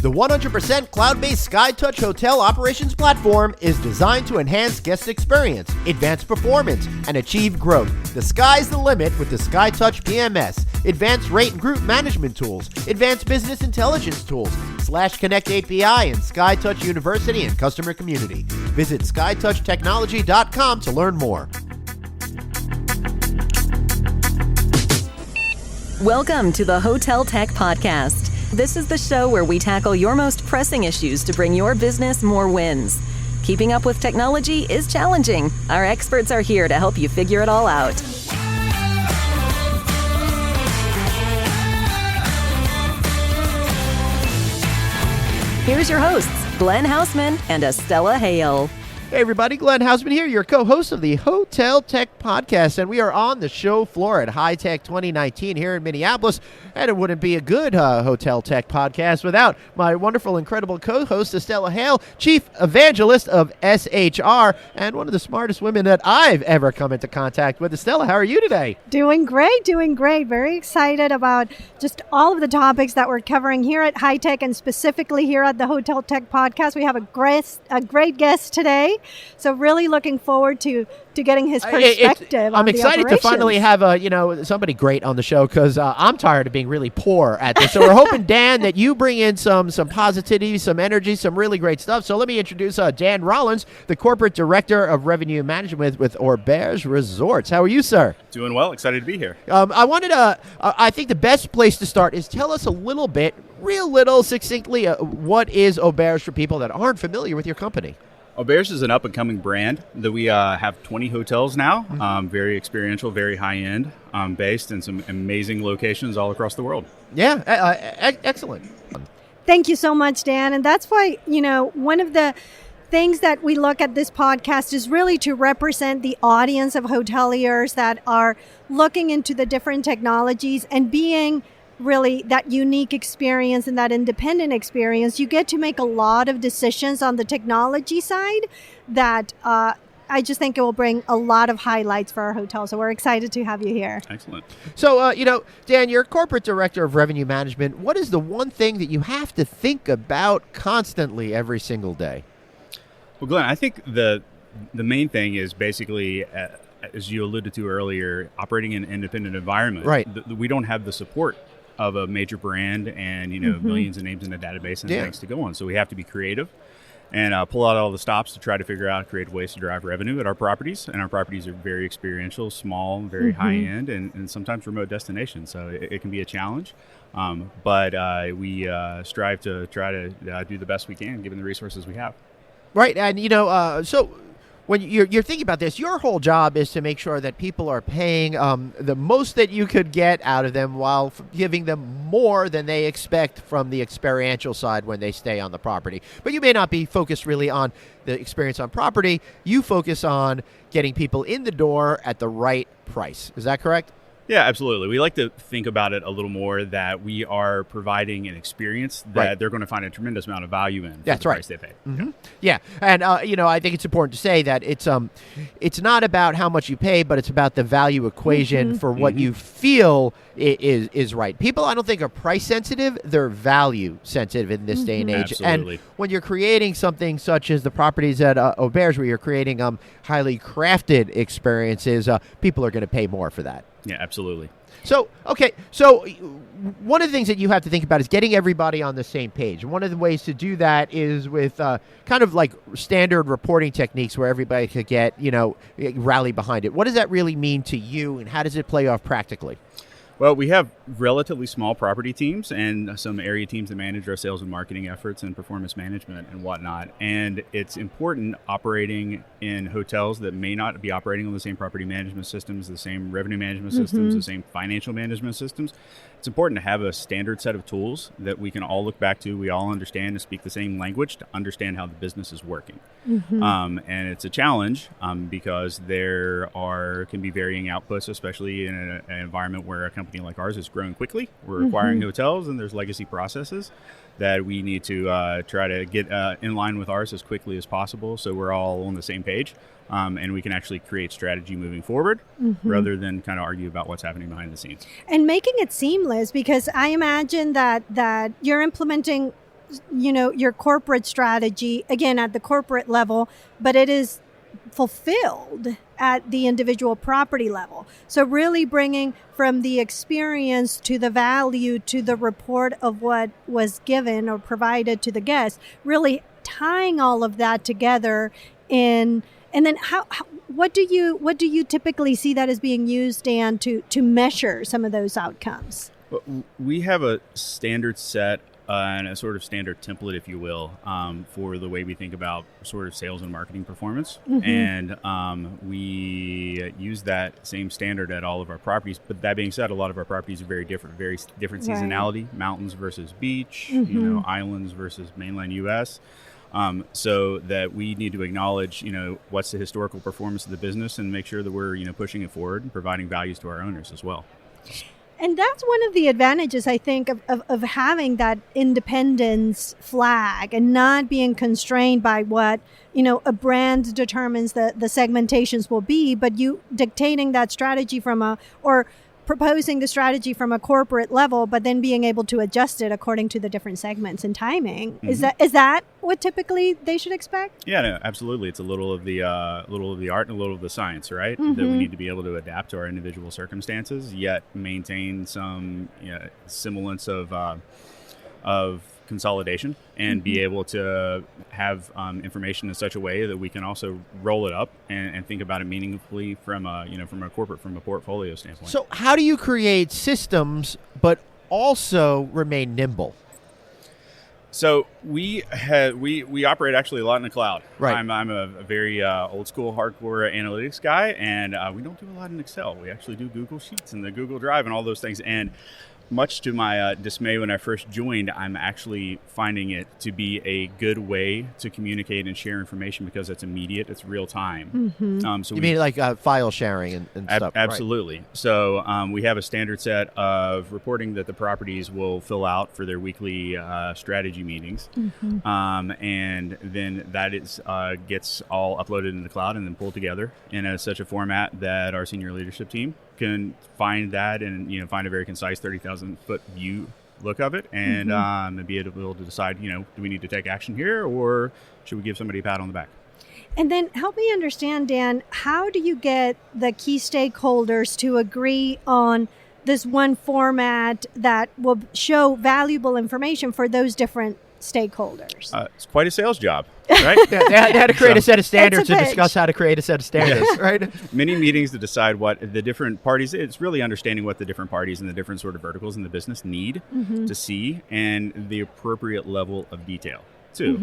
The 100% cloud-based SkyTouch hotel operations platform is designed to enhance guest experience, advance performance, and achieve growth. The sky's the limit with the SkyTouch PMS, advanced rate and group management tools, advanced business intelligence tools, /Connect API, and SkyTouch University and customer community. Visit skytouchtechnology.com to learn more. Welcome to the Hotel Tech Podcast. This is the show where we tackle your most pressing issues to bring your business more wins. Keeping up with technology is challenging. Our experts are here to help you figure it all out. Here's your hosts, Glenn Houseman and Estella Hale. Hey everybody, Glenn Houseman here, your co-host of the Hotel Tech Podcast, and we are on the show floor at High Tech 2019 here in Minneapolis, and it wouldn't be a good Hotel Tech Podcast without my wonderful, incredible co-host, Estella Hale, Chief Evangelist of SHR, and one of the smartest women that I've ever come into contact with. Estella, how are you today? Doing great. Very excited about just all of the topics that we're covering here at High Tech, and specifically here at the Hotel Tech Podcast. We have a great guest today. So really looking forward to getting his perspective. I'm excited to finally have somebody great on the show, because I'm tired of being really poor at this. So we're hoping, Dan, that you bring in some positivity, some energy, some really great stuff. So let me introduce Dan Rollins, the Corporate Director of Revenue Management with Auberge Resorts. How are you, sir? Doing well. Excited to be here. I think the best place to start is tell us a little bit, succinctly, what is Auberge for people that aren't familiar with your company? Auberge is an up-and-coming brand that we have 20 hotels now, very experiential, very high-end, based in some amazing locations all across the world. Yeah, excellent. Thank you so much, Dan. And that's why, one of the things that we look at this podcast is really to represent the audience of hoteliers that are looking into the different technologies and being really that unique experience and that independent experience. You get to make a lot of decisions on the technology side that I just think it will bring a lot of highlights for our hotel. So we're excited to have you here. Excellent. So, Dan, you're Corporate Director of Revenue Management. What is the one thing that you have to think about constantly every single day? Well, Glenn, I think the main thing is basically, as you alluded to earlier, operating in an independent environment. Right. We don't have the support of a major brand and millions of names in a database and things to go on. So we have to be creative and pull out all the stops to try to figure out creative ways to drive revenue at our properties. And our properties are very experiential, small, very high end, and sometimes remote destinations. So it can be a challenge. But we strive to try to do the best we can given the resources we have. Right. And, so when you're thinking about this, your whole job is to make sure that people are paying the most that you could get out of them while giving them more than they expect from the experiential side when they stay on the property. But you may not be focused really on the experience on property. You focus on getting people in the door at the right price. Is that correct? Yeah, absolutely. We like to think about it a little more that we are providing an experience that they're going to find a tremendous amount of value in. That's the right. Price they pay. Mm-hmm. Yeah, and I think it's important to say that it's not about how much you pay, but it's about the value equation for what you feel is right. People, I don't think, are price sensitive; they're value sensitive in this day and age. Absolutely. And when you're creating something such as the properties at Auberge, where you're creating highly crafted experiences, people are going to pay more for that. Yeah, absolutely. So one of the things that you have to think about is getting everybody on the same page. One of the ways to do that is with kind of like standard reporting techniques where everybody could get, rally behind it. What does that really mean to you, and how does it play off practically? Well, we have relatively small property teams and some area teams that manage our sales and marketing efforts and performance management and whatnot. And it's important operating in hotels that may not be operating on the same property management systems, the same revenue management systems, the same financial management systems. It's important to have a standard set of tools that we can all look back to. We all understand and speak the same language to understand how the business is working. And it's a challenge because there can be varying outputs, especially in an environment where a company like ours is growing quickly. We're acquiring hotels, and there's legacy processes that we need to try to get in line with ours as quickly as possible, so we're all on the same page, and we can actually create strategy moving forward rather than kind of argue about what's happening behind the scenes. And making it seamless, because I imagine that you're implementing your corporate strategy, again, at the corporate level, but it is fulfilled at the individual property level. So really bringing from the experience to the value to the report of what was given or provided to the guest, really tying all of that together in. And then what do you typically see that is being used, Dan, to measure some of those outcomes? We have a standard set and a sort of standard template, if you will, for the way we think about sort of sales and marketing performance. And we use that same standard at all of our properties. But that being said, a lot of our properties are very different seasonality, mountains versus beach, islands versus mainland U.S., so that we need to acknowledge, what's the historical performance of the business and make sure that we're, pushing it forward and providing values to our owners as well. And that's one of the advantages, I think, of having that independence flag and not being constrained by what, a brand determines the segmentations will be, but you dictating that strategy or proposing the strategy from a corporate level, but then being able to adjust it according to the different segments and timing. Is that what typically they should expect? Yeah, no, absolutely. It's a little of the art and a little of the science, right? That we need to be able to adapt to our individual circumstances, yet maintain some semblance of consolidation and be able to have information in such a way that we can also roll it up and think about it meaningfully from a portfolio standpoint. So how do you create systems but also remain nimble? So we operate actually a lot in the cloud. Right. I'm a very old school, hardcore analytics guy, and we don't do a lot in Excel. We actually do Google Sheets and the Google Drive and all those things. And much to my dismay when I first joined, I'm actually finding it to be a good way to communicate and share information because it's immediate, it's real time. So you mean like file sharing and stuff? Absolutely. Right. So we have a standard set of reporting that the properties will fill out for their weekly strategy meetings, and then that gets all uploaded into the cloud and then pulled together in such a format that our senior leadership team can find that and find a very concise 30,000-foot view look of it and be able to decide, do we need to take action here or should we give somebody a pat on the back? And then help me understand, Dan, how do you get the key stakeholders to agree on this one format that will show valuable information for those different stakeholders? It's quite a sales job, right? They had to create a set of standards to discuss how to create a set of standards, right? Many meetings to decide what the different parties, it's really understanding what the different parties and the different sort of verticals in the business need to see and the appropriate level of detail. Too,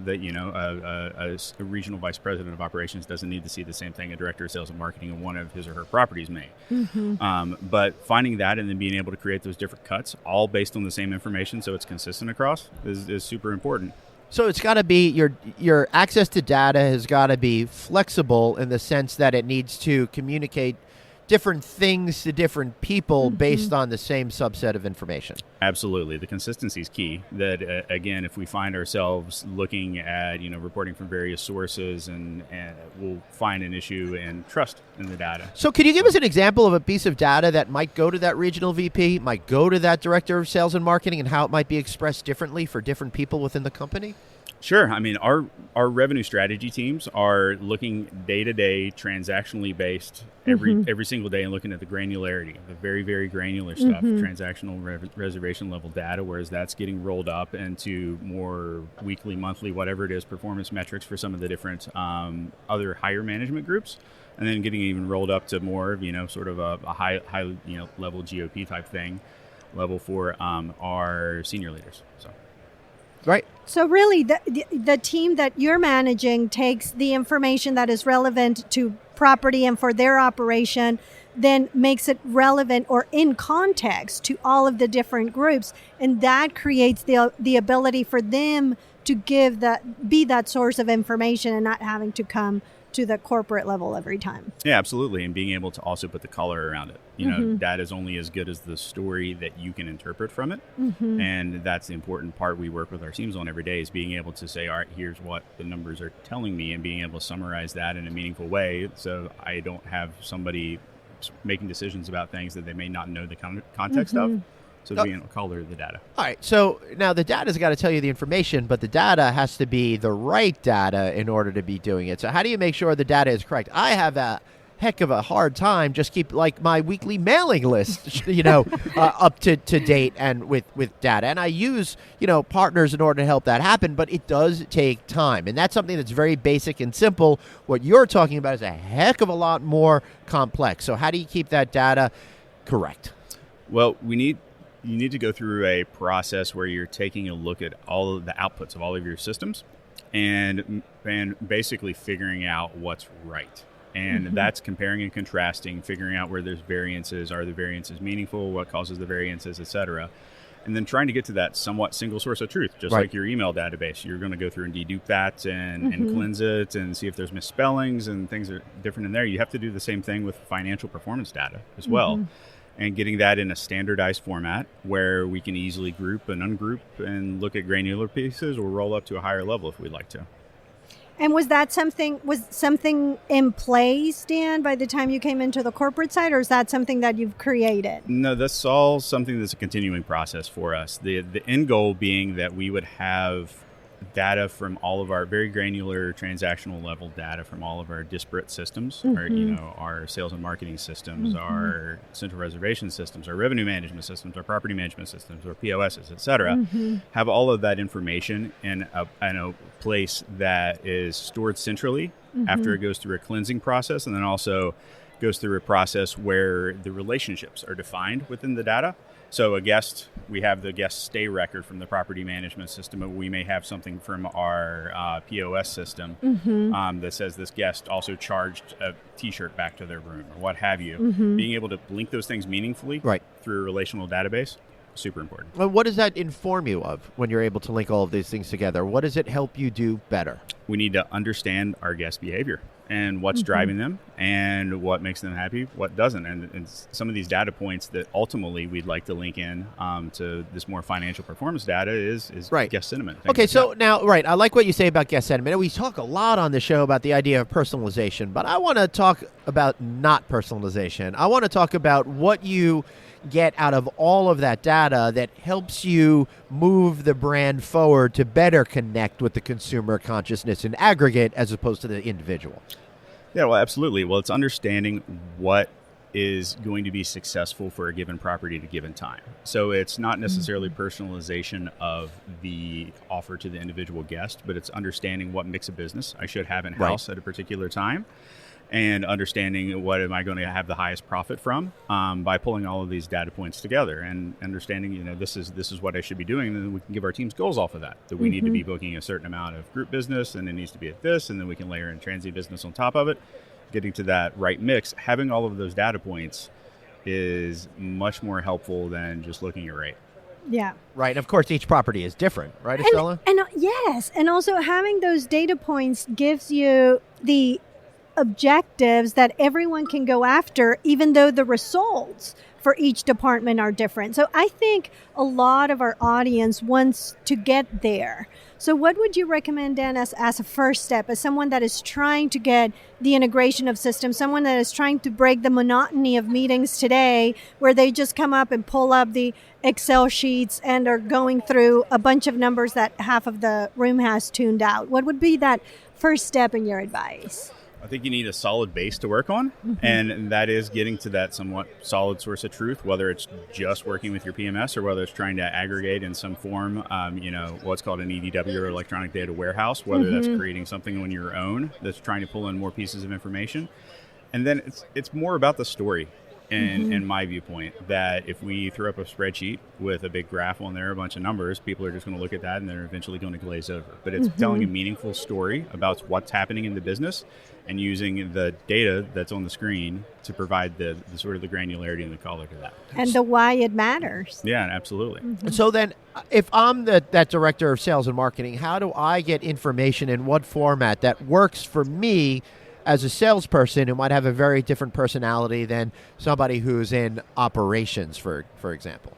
that a regional vice president of operations doesn't need to see the same thing a director of sales and marketing in one of his or her properties may. But finding that and then being able to create those different cuts, all based on the same information, so it's consistent across, is super important. So it's got to be your access to data has got to be flexible in the sense that it needs to communicate different things to different people based on the same subset of information. Absolutely. The consistency is key. That, again, if we find ourselves looking at, reporting from various sources and we'll find an issue in trust in the data. So could you give us an example of a piece of data that might go to that regional VP, might go to that director of sales and marketing, and how it might be expressed differently for different people within the company? Sure. I mean, our revenue strategy teams are looking day-to-day, transactionally based every single day and looking at the granularity, the very, very granular stuff, transactional reservation level data, whereas that's getting rolled up into more weekly, monthly, whatever it is, performance metrics for some of the different other higher management groups, and then getting even rolled up to more of, sort of a high level GOP type thing, level for our senior leaders. So. Right. So really, the team that you're managing takes the information that is relevant to property and for their operation, then makes it relevant or in context to all of the different groups. And that creates the ability for them to be that source of information and not having to come to the corporate level every time. Yeah, absolutely. And being able to also put the color around it. That is only as good as the story that you can interpret from it. And that's the important part we work with our teams on every day is being able to say, all right, here's what the numbers are telling me and being able to summarize that in a meaningful way so I don't have somebody making decisions about things that they may not know the context of. So we color the data. All right. So now the data's got to tell you the information, but the data has to be the right data in order to be doing it. So how do you make sure the data is correct? I have a heck of a hard time just keep like my weekly mailing list, up to date and with data. And I use, partners in order to help that happen, but it does take time. And that's something that's very basic and simple. What you're talking about is a heck of a lot more complex. So how do you keep that data correct? Well, you need to go through a process where you're taking a look at all of the outputs of all of your systems and basically figuring out what's right. And that's comparing and contrasting, figuring out where there's variances. Are the variances meaningful? What causes the variances, et cetera? And then trying to get to that somewhat single source of truth, just like your email database. You're going to go through and dedupe that and cleanse it and see if there's misspellings and things are different in there. You have to do the same thing with financial performance data as well. And getting that in a standardized format where we can easily group and ungroup and look at granular pieces or roll up to a higher level if we'd like to. And was something in place, Dan, by the time you came into the corporate side, or is that something that you've created? No, that's all something that's a continuing process for us. The end goal being that we would have data from all of our very granular transactional level data from all of our disparate systems, our sales and marketing systems, our central reservation systems, our revenue management systems, our property management systems, our POSs, et cetera. Have all of that information in a place that is stored centrally after it goes through a cleansing process, and then also goes through a process where the relationships are defined within the data. So we have the guest stay record from the property management system, but we may have something from our POS system that says this guest also charged a T-shirt back to their room or what have you. Being able to link those things meaningfully through a relational database, super important. Well, what does that inform you of when you're able to link all of these things together? What does it help you do better? We need to understand our guest behavior and what's driving them and what makes them happy, what doesn't. And some of these data points that ultimately we'd like to link in to this more financial performance data is guest sentiment. Okay, so now, I like what you say about guest sentiment. We talk a lot on the show about the idea of personalization, but I want to talk about not personalization. I want to talk about what you get out of all of that data that helps you move the brand forward to better connect with the consumer consciousness in aggregate as opposed to the individual. Yeah, well, absolutely. Well, it's understanding what is going to be successful for a given property at a given time. So it's not necessarily personalization of the offer to the individual guest, but it's understanding what mix of business I should have in-house at a particular time. And understanding what am I going to have the highest profit from by pulling all of these data points together and understanding, this is what I should be doing. And then we can give our teams goals off of that. That we need to be booking a certain amount of group business and it needs to be at this. And then we can layer in transient business on top of it. Getting to that right mix, having all of those data points is much more helpful than just looking at rate. Yeah. Right. And of course, each property is different, right, Estella? And yes. And also having those data points gives you the objectives that everyone can go after, even though the results for each department are different. So I think a lot of our audience wants to get there. So what would you recommend, Dan, as a first step, as someone that is trying to get the integration of systems, someone that is trying to break the monotony of meetings today where they just come up and pull up the Excel sheets and are going through a bunch of numbers that half of the room has tuned out? What would be that first step in your advice? I think you need a solid base to work on, and that is getting to that somewhat solid source of truth, whether it's just working with your PMS or whether it's trying to aggregate in some form, what's called an EDW or electronic data warehouse, whether that's creating something on your own that's trying to pull in more pieces of information. And then it's more about the story. In my viewpoint, that if we throw up a spreadsheet with a big graph on there, a bunch of numbers, people are just going to look at that and they're eventually going to glaze over. But it's telling a meaningful story about what's happening in the business and using the data that's on the screen to provide the sort of the granularity and the color to that. And the why it matters. Yeah, absolutely. So then, if I'm that director of sales and marketing, how do I get information in what format that works for me as a salesperson who might have a very different personality than somebody who's in operations, for example?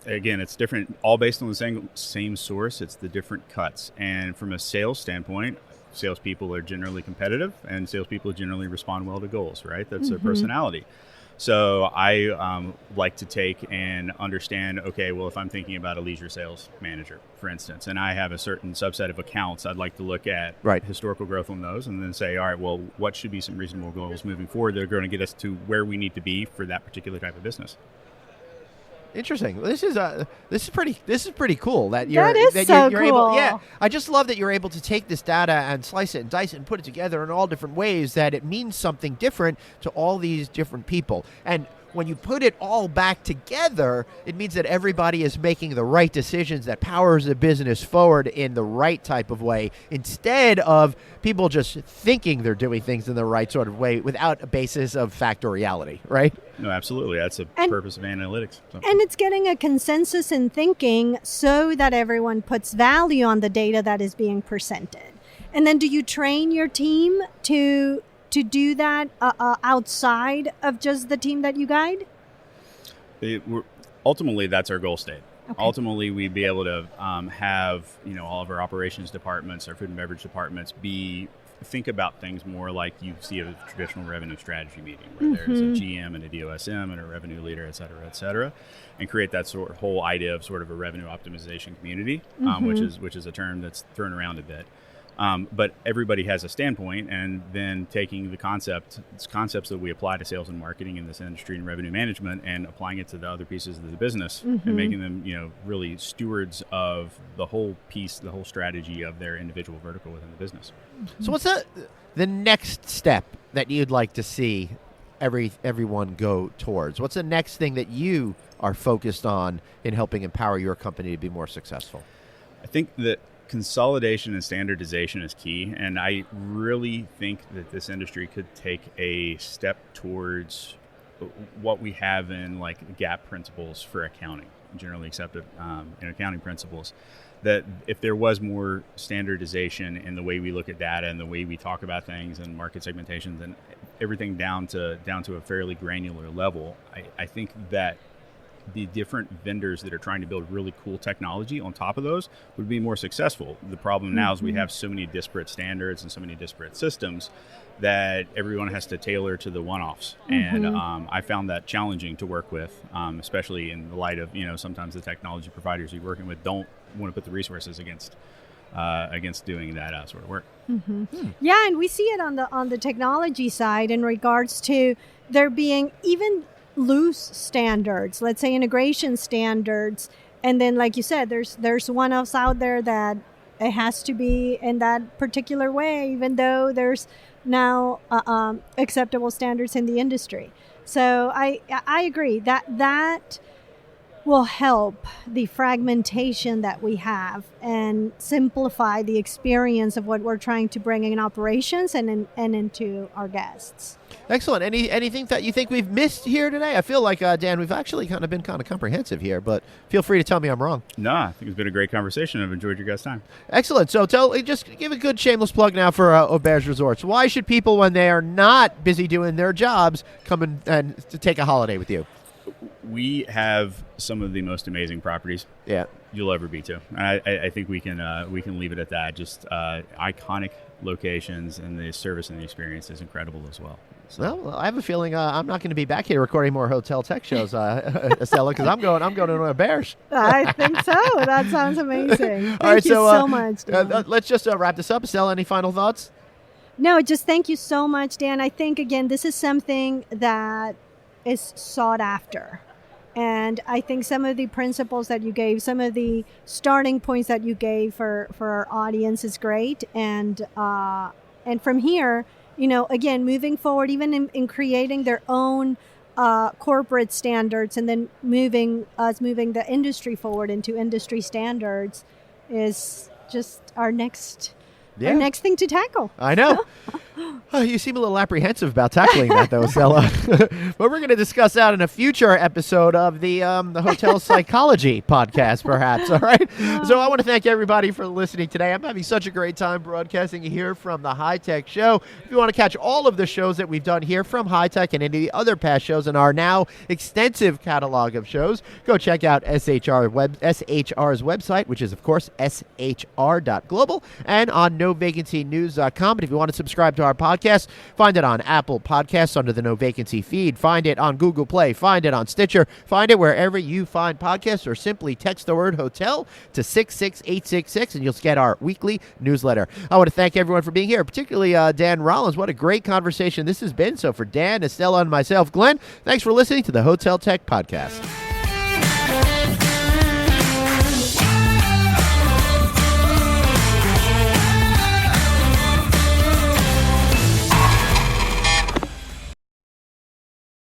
Again, it's different, all based on the same source. It's the different cuts. And from a sales standpoint, salespeople are generally competitive and salespeople generally respond well to goals, right? That's their personality. So I like to take and understand, okay, well, if I'm thinking about a leisure sales manager, for instance, and I have a certain subset of accounts, I'd like to look at historical growth on those and then say, all right, well, what should be some reasonable goals moving forward that are going to get us to where we need to be for that particular type of business. Interesting. This is pretty cool. You're cool. able. Yeah, I just love that you're able to take this data and slice it and dice it and put it together in all different ways that it means something different to all these different people. And when you put it all back together, it means that everybody is making the right decisions that powers the business forward in the right type of way, instead of people just thinking they're doing things in the right sort of way without a basis of fact or reality, right? No, absolutely. That's the purpose of analytics. So. And it's getting a consensus in thinking so that everyone puts value on the data that is being presented. And then do you train your team to do that outside of just the team that you guide? Ultimately, that's our goal state. Okay. Ultimately, we'd be able to have all of our operations departments, our food and beverage departments think about things more like you see at a traditional revenue strategy meeting, where there's a GM and a DOSM and a revenue leader, et cetera, and create that sort of whole idea of sort of a revenue optimization community, which is a term that's thrown around a bit. But everybody has a standpoint, and then taking the concepts that we apply to sales and marketing in this industry and revenue management, and applying it to the other pieces of the business, and making them, really stewards of the whole piece, the whole strategy of their individual vertical within the business. So what's the next step that you'd like to see everyone go towards? What's the next thing that you are focused on in helping empower your company to be more successful? I think that consolidation and standardization is key, and I really think that this industry could take a step towards what we have in like GAAP principles for accounting, generally accepted in accounting principles. That if there was more standardization in the way we look at data and the way we talk about things and market segmentations and everything down to a fairly granular level, I think that the different vendors that are trying to build really cool technology on top of those would be more successful. The problem now is we have so many disparate standards and so many disparate systems that everyone has to tailor to the one-offs. And I found that challenging to work with, especially in the light of, sometimes the technology providers you're working with don't want to put the resources against doing that sort of work. Yeah, and we see it on the technology side in regards to there being even loose standards, let's say integration standards, and then like you said, there's one-offs out there that it has to be in that particular way, even though there's now acceptable standards in the industry. So I agree that will help the fragmentation that we have and simplify the experience of what we're trying to bring in operations and into our guests. Excellent. Anything that you think we've missed here today? I feel like, Dan, we've actually been kind of comprehensive here, but feel free to tell me I'm wrong. No, I think it's been a great conversation. I've enjoyed your guys' time. Excellent. So just give a good shameless plug now for Auberge Resorts. Why should people, when they are not busy doing their jobs, come and to take a holiday with you? We have some of the most amazing properties you'll ever be to. I think we can leave it at that. Just iconic locations, and the service and the experience is incredible as well. So. Well, I have a feeling I'm not going to be back here recording more hotel tech shows, Estella, because I'm going to Auberge. I think so. That sounds amazing. Thank you so much, Dan. Let's just wrap this up. Estella, any final thoughts? No, just thank you so much, Dan. I think, again, this is something that is sought after. And I think some of the principles that you gave, some of the starting points that you gave for our audience is great. And from here, again, moving forward, even in creating their own corporate standards, and then moving the industry forward into industry standards is just our next thing to tackle. I know. You seem a little apprehensive about tackling that, though, Estella. But we're going to discuss that in a future episode of the Hotel Psychology podcast, perhaps. All right. So I want to thank everybody for listening today. I'm having such a great time broadcasting here from the High Tech Show. If you want to catch all of the shows that we've done here from High Tech and any of the other past shows in our now extensive catalog of shows, go check out SHR's website, which is, of course, shr.global, and on novacancynews.com. But if you want to subscribe to our our podcast. Find it on Apple Podcasts under the No Vacancy feed. Find it on Google Play. Find it on Stitcher. Find it wherever you find podcasts, or simply text the word hotel to 66866 and you'll get our weekly newsletter. I want to thank everyone for being here, particularly Dan Rollins. What a great conversation this has been. So for Dan, Estella, and myself, Glenn, thanks for listening to the Hotel Tech Podcast.